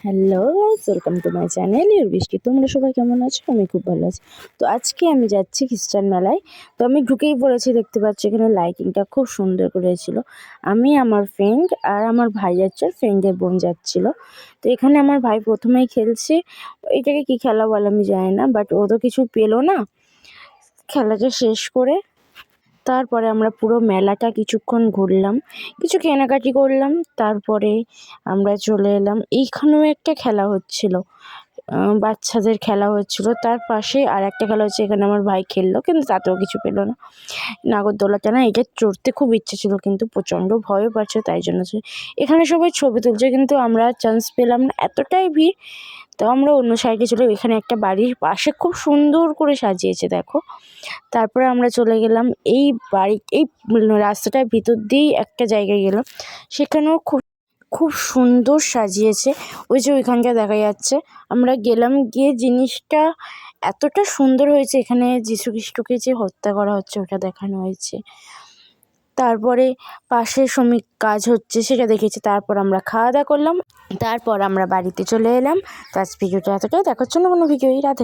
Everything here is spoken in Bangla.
Hello guys, welcome to my channel বৃষ্টি। তোমরা সবাই কেমন আছো? আমি খুব ভালো আছি। তো আজকে আমি যাচ্ছি খ্রিস্টান মেলায়। তো আমি ঢুকেই পড়েছি, দেখতে পাচ্ছি এখানে লাইটিংটা খুব সুন্দর করেছিল। আমি, আমার ফ্রেন্ড আর আমার ভাই যাচ্ছে, ফ্রেন্ডের বোন যাচ্ছিল। তো এখানে আমার ভাই প্রথমেই খেলছে, এটাকে কি খেলা বলে আমি জানি না, বাট ও তো কিছু পেলো না। খেলাটা শেষ করে তারপরে আমরা পুরো মেলাটা কিছুক্ষণ ঘুরলাম, কিছু কেনাকাটি করলাম, তারপরে আমরা চলে এলাম। এইখানেও একটা খেলা হচ্ছিল, বাচ্চাদের খেলা হচ্ছিল, তার পাশে আর একটা খেলা হচ্ছে। এখানে আমার ভাই খেললো, কিন্তু তাতেও কিছু পেলো না। নাগরদোলাটা না, এটা চড়তে খুব ইচ্ছে ছিল, কিন্তু প্রচণ্ড ভয়ও পাচ্ছে, তাই জন্য এখানে সবাই ছবি তুলছে, কিন্তু আমরা চান্স পেলাম না, এতটাই ভিড়। তো আমরা অন্য সাইডে চলে, এখানে একটা বাড়ির পাশে খুব সুন্দর করে সাজিয়েছে, দেখো। তারপরে আমরা চলে গেলাম এই রাস্তাটার ভিতর দিয়েই একটা জায়গায় গেলাম, সেখানেও খুব খুব সুন্দর সাজিয়েছে। ওই যে ওইখানটা দেখা যাচ্ছে, আমরা গেলাম, গিয়ে জিনিসটা এতটা সুন্দর হয়েছে। এখানে যীশু খ্রিস্টকে যে হত্যা করা হচ্ছে ওটা দেখানো হয়েছে। তারপরে পাশে শ্রমিক কাজ হচ্ছে সেটা দেখেছি। তারপর আমরা খাওয়া দাওয়া করলাম, তারপর আমরা বাড়িতে চলে এলাম। তো আজ ভিডিওটা এতটাই, দেখার জন্য কোনো ভিডিওই রাধে।